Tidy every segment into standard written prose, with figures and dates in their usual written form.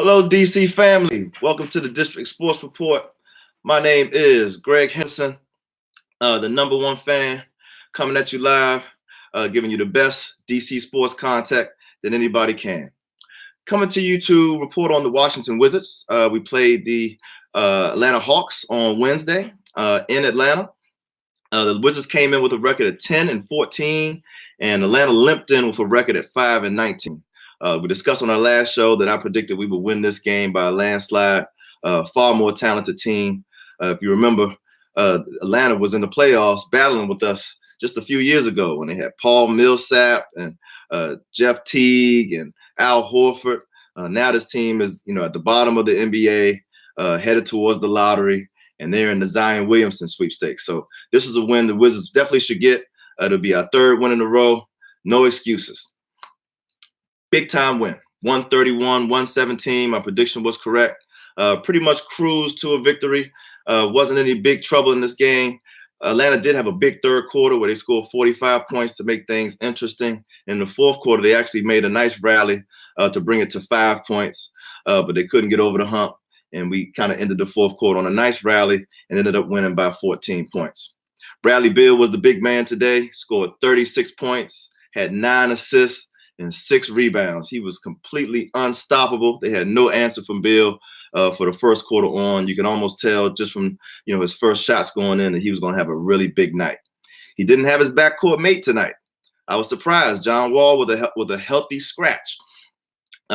Hello, DC family. Welcome to the District Sports Report. My name is Greg Henderson, the number one fan, coming at you live, giving you the best DC sports content that anybody can. Coming to you to report on the Washington Wizards. We played the Atlanta Hawks on Wednesday in Atlanta. The Wizards came in with a record of 10-14, and Atlanta limped in with a record at 5-19. We discussed on our last show that I predicted we would win this game by a landslide. Far more talented team. If you remember, Atlanta was in the playoffs battling with us just a few years ago when they had Paul Millsap and Jeff Teague and Al Horford. Now this team is, at the bottom of the NBA, headed towards the lottery, and they're in the Zion Williamson sweepstakes. So this is a win the Wizards definitely should get. It'll be our third win in a row. No excuses. Big time win. 131-117. My prediction was correct. Pretty much cruised to a victory. Wasn't any big trouble in this game. Atlanta did have a big third quarter where they scored 45 points to make things interesting. In the fourth quarter, they actually made a nice rally to bring it to 5 points, but they couldn't get over the hump. And we kind of ended the fourth quarter on a nice rally and ended up winning by 14 points. Bradley Beal was the big man today, scored 36 points, had 9 assists, and 6 rebounds. He was completely unstoppable. They had no answer from Beal for the first quarter on. You can almost tell just from his first shots going in that he was going to have a really big night. He didn't have his backcourt mate tonight. I was surprised. John Wall with a healthy scratch.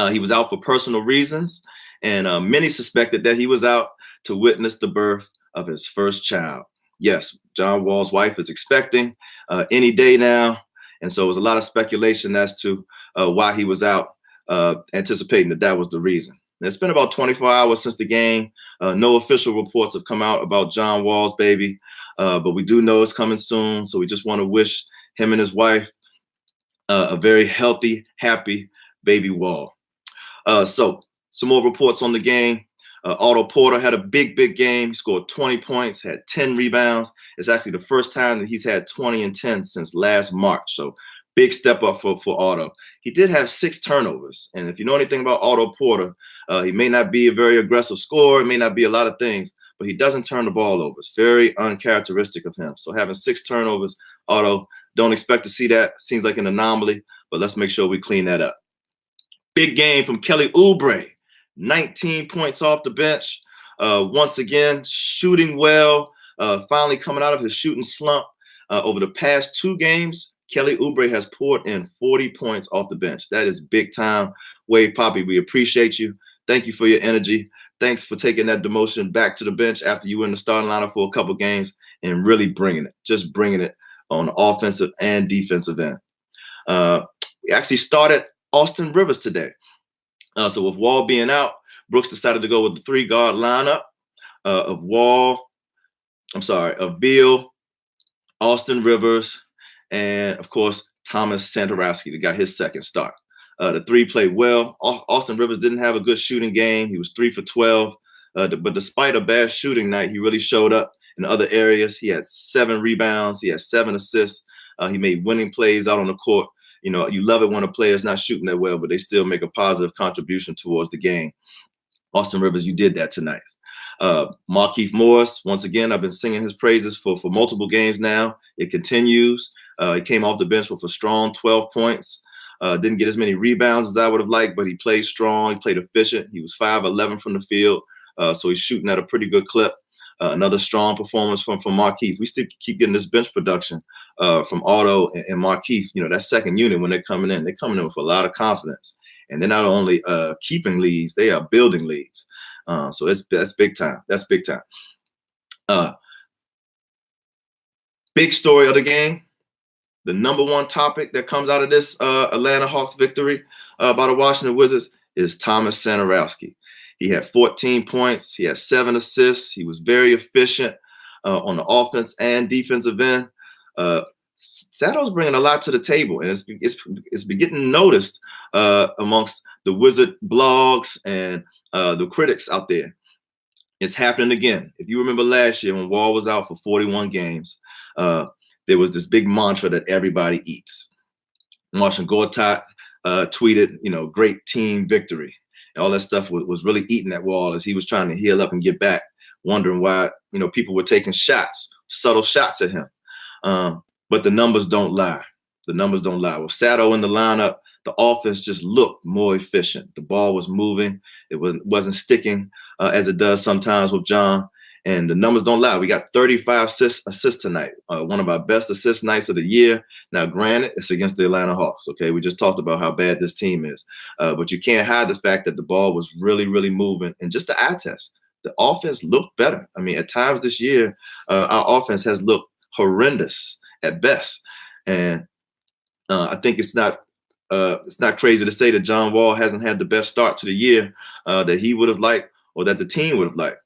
He was out for personal reasons, and many suspected that he was out to witness the birth of his first child. Yes, John Wall's wife is expecting any day now. And so it was a lot of speculation as to why he was out, anticipating that was the reason. And it's been about 24 hours since the game. No official reports have come out about John Wall's baby, but we do know it's coming soon. So we just want to wish him and his wife a very healthy, happy baby Wall. So some more reports on the game. Otto Porter had a big game. He scored 20 points, had 10 rebounds. It's actually the first time that he's had 20 and 10 since last March. So big step up for Otto. He did have 6 turnovers. And if you know anything about Otto Porter, he may not be a very aggressive scorer. It may not be a lot of things, but he doesn't turn the ball over. It's very uncharacteristic of him. So having 6 turnovers, Otto, don't expect to see that. Seems like an anomaly, but let's make sure we clean that up. Big game from Kelly Oubre. 19 points off the bench. Once again, shooting well, finally coming out of his shooting slump. Over the past 2 games, Kelly Oubre has poured in 40 points off the bench. That is big time. Wave Poppy, we appreciate you. Thank you for your energy. Thanks for taking that demotion back to the bench after you were in the starting lineup for a couple games and really bringing it on the offensive and defensive end. We actually started Austin Rivers today. So with Wall being out, Brooks decided to go with the 3-guard lineup of Beal, Austin Rivers, and of course, Tomas Satoransky that got his second start. The 3 played well. Austin Rivers didn't have a good shooting game. He was 3 for 12. But despite a bad shooting night, he really showed up in other areas. He had 7 rebounds. He had 7 assists. He made winning plays out on the court. You love it when a player is not shooting that well, but they still make a positive contribution towards the game. Austin Rivers, you did that tonight. Markieff Morris, once again, I've been singing his praises for multiple games now. It continues. He came off the bench with a strong 12 points. Didn't get as many rebounds as I would have liked, but he played strong. He played efficient. He was 5-11 from the field, so he's shooting at a pretty good clip. Another strong performance from Markieff. We still keep getting this bench production from Otto and Markieff. That second unit, when they're coming in with a lot of confidence. And they're not only keeping leads, they are building leads. So that's big time. That's big time. Big story of the game. The number one topic that comes out of this Atlanta Hawks victory by the Washington Wizards is Tomas Satoransky. He had 14 points. He had 7 assists. He was very efficient on the offense and defensive end. Sato's bringing a lot to the table, and it's been getting noticed amongst the Wizard blogs and the critics out there. It's happening again. If you remember last year when Wall was out for 41 games, there was this big mantra that everybody eats. Marcin Gortat tweeted, great team victory. all that stuff was really eating at Wall as he was trying to heal up and get back, wondering why, people were taking shots, subtle shots at him. But the numbers don't lie. The numbers don't lie. With Sato in the lineup, the offense just looked more efficient. The ball was moving. It wasn't sticking as it does sometimes with John. And the numbers don't lie. We got 35 assists tonight, one of our best assist nights of the year. Now, granted, it's against the Atlanta Hawks, okay? We just talked about how bad this team is. But you can't hide the fact that the ball was really, really moving. And just the eye test, the offense looked better. I mean, at times this year, our offense has looked horrendous at best. And I think it's not crazy to say that John Wall hasn't had the best start to the year that he would have liked or that the team would have liked.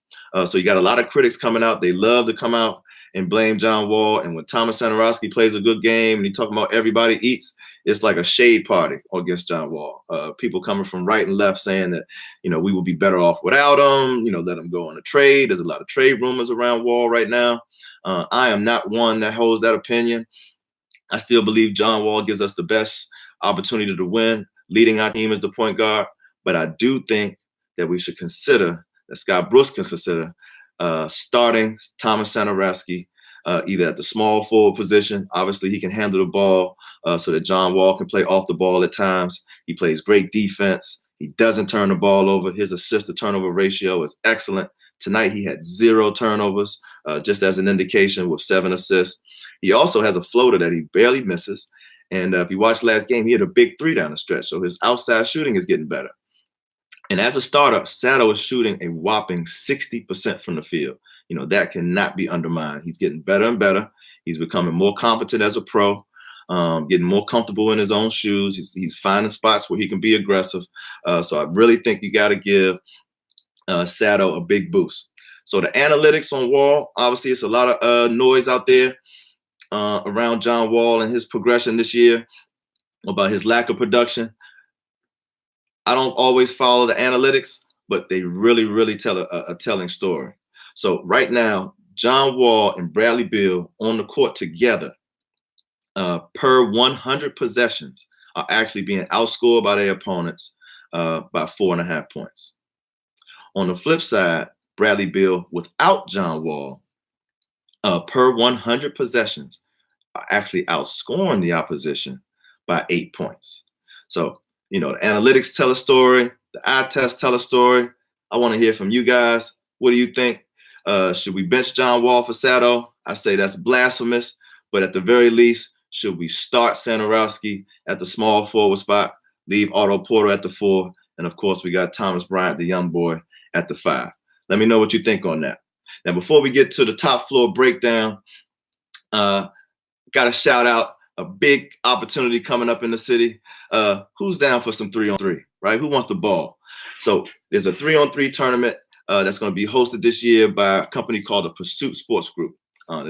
So you got a lot of critics coming out. They love to come out and blame John Wall. And when Tomas Satoransky plays a good game and he talking about everybody eats, it's like a shade party against John Wall. People coming from right and left saying that, we will be better off without him, let him go on a trade. There's a lot of trade rumors around Wall right now. I am not one that holds that opinion. I still believe John Wall gives us the best opportunity to win, leading our team as the point guard. But I do think that we should consider, that Scott Brooks can consider, starting Tomas Satoransky either at the small forward position. Obviously, he can handle the ball so that John Wall can play off the ball at times. He plays great defense. He doesn't turn the ball over. His assist-to-turnover ratio is excellent. Tonight, he had 0 turnovers, just as an indication, with 7 assists. He also has a floater that he barely misses. And if you watch last game, he had a big 3 down the stretch. So his outside shooting is getting better. And as a starter, Sato is shooting a whopping 60% from the field. That cannot be undermined. He's getting better and better. He's becoming more competent as a pro, getting more comfortable in his own shoes. He's finding spots where he can be aggressive. So I really think you got to give Sato a big boost. So the analytics on Wall, obviously it's a lot of noise out there around John Wall and his progression this year, about his lack of production. I don't always follow the analytics, but they really, really tell a telling story. So right now, John Wall and Bradley Beal on the court together per 100 possessions are actually being outscored by their opponents by 4.5 points. On the flip side, Bradley Beal without John Wall per 100 possessions are actually outscoring the opposition by 8 points. So, the analytics tell a story, the eye test tell a story. I want to hear from you guys. What do you think? Should we bench John Wall for Sato? I say that's blasphemous, but at the very least, should we start Satoransky at the small forward spot, leave Otto Porter at the 4, and of course, we got Thomas Bryant, the young boy, at the 5. Let me know what you think on that. Now, before we get to the top floor breakdown, got to shout out a big opportunity coming up in the city. Who's down for some 3-on-3, right? Who wants the ball? So there's a 3-on-3 tournament that's going to be hosted this year by a company called the Pursuit Sports Group.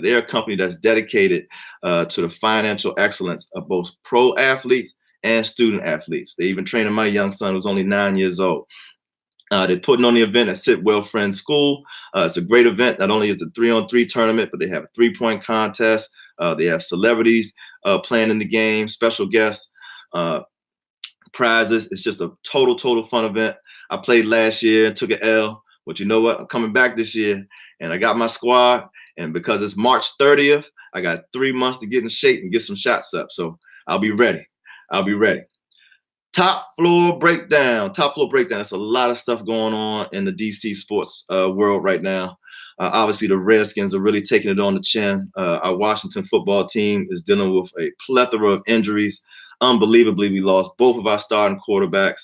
They're a company that's dedicated to the financial excellence of both pro athletes and student athletes. They even training my young son, who's only 9 years old. They're putting on the event at Sitwell Friends School. It's a great event. Not only is it a 3-on-3 tournament, but they have a 3-point contest. They have celebrities playing in the game, special guests, prizes. It's just a total fun event. I played last year and took an L, but you know what? I'm coming back this year, and I got my squad. And because it's March 30th, I got 3 months to get in shape and get some shots up. So I'll be ready. Top floor breakdown. There's a lot of stuff going on in the DC sports world right now. Obviously, the Redskins are really taking it on the chin. Our Washington football team is dealing with a plethora of injuries. Unbelievably, we lost both of our starting quarterbacks.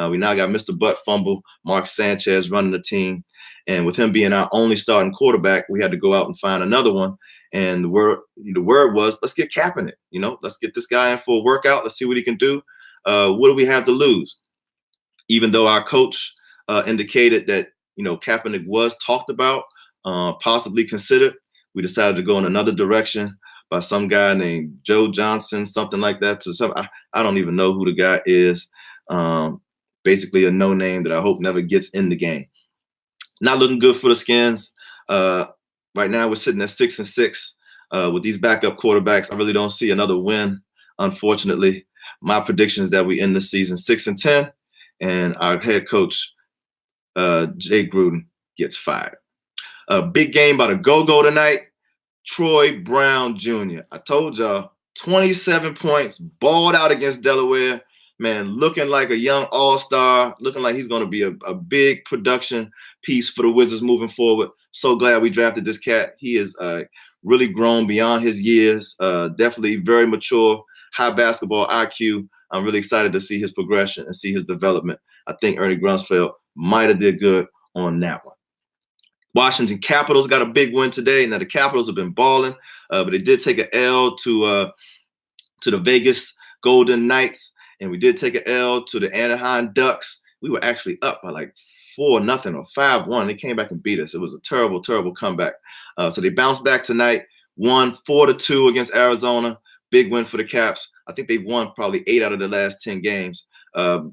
We now got Mr. Butt Fumble, Mark Sanchez, running the team. And with him being our only starting quarterback, we had to go out and find another one. And the word was, let's get Kaepernick. Let's get this guy in for a workout. Let's see what he can do. What do we have to lose? Even though our coach indicated that, Kaepernick was talked about, possibly considered, we decided to go in another direction by some guy named Joe Johnson, something like that. I don't even know who the guy is. Basically a no name that I hope never gets in the game. Not looking good for the Skins. Right now we're sitting at 6-6 with these backup quarterbacks. I really don't see another win, unfortunately. My prediction is that we end the season 6-10, and our head coach, Jay Gruden, gets fired. A big game by the go-go tonight. Troy Brown Jr. I told y'all, 27 points, balled out against Delaware. Man, looking like a young all-star, looking like he's going to be a big production piece for the Wizards moving forward. So glad we drafted this cat. He is really grown beyond his years, definitely very mature, high basketball IQ. I'm really excited to see his progression and see his development. I think Ernie Grunfeld might have did good on that one. Washington Capitals got a big win today. Now the Capitals have been balling, but they did take an L to the Vegas Golden Knights, and we did take an L to the Anaheim Ducks. We were actually up by like 4-0 or 5-1. They came back and beat us. It was a terrible, terrible comeback. So they bounced back tonight, won 4-2 against Arizona. Big win for the Caps. I think they've won probably 8 out of the last 10 games.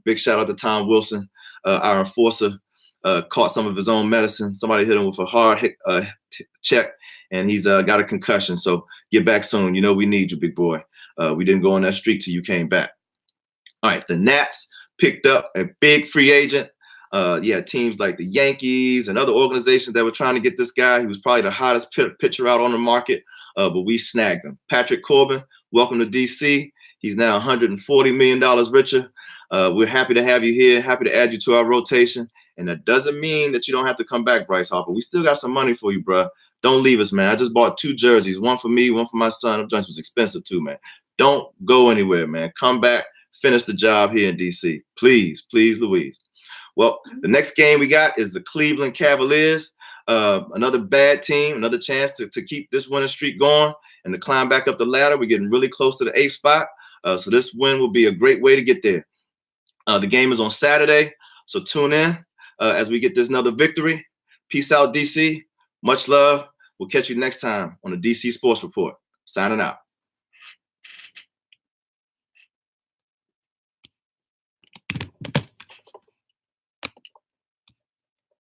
Big shout out to Tom Wilson, our enforcer. Caught some of his own medicine. Somebody hit him with a hard check, and he's got a concussion. So get back soon. You know we need you, big boy. We didn't go on that streak till you came back. All right, the Nats picked up a big free agent. Teams like the Yankees and other organizations that were trying to get this guy. He was probably the hottest pitcher out on the market, but we snagged him. Patrick Corbin, welcome to DC. He's now $140 million richer. We're happy to have you here, happy to add you to our rotation. And that doesn't mean that you don't have to come back, Bryce Harper. We still got some money for you, bro. Don't leave us, man. I just bought 2 jerseys, one for me, one for my son. The joints was expensive too, man. Don't go anywhere, man. Come back, finish the job here in DC. Please, please, Louise. Well, the next game we got is the Cleveland Cavaliers. Another bad team, another chance to keep this winning streak going and to climb back up the ladder. We're getting really close to the 8th spot. So this win will be a great way to get there. The game is on Saturday, so tune in as we get this another victory. Peace out, DC. Much love. We'll catch you next time on the DC Sports Report. Signing out.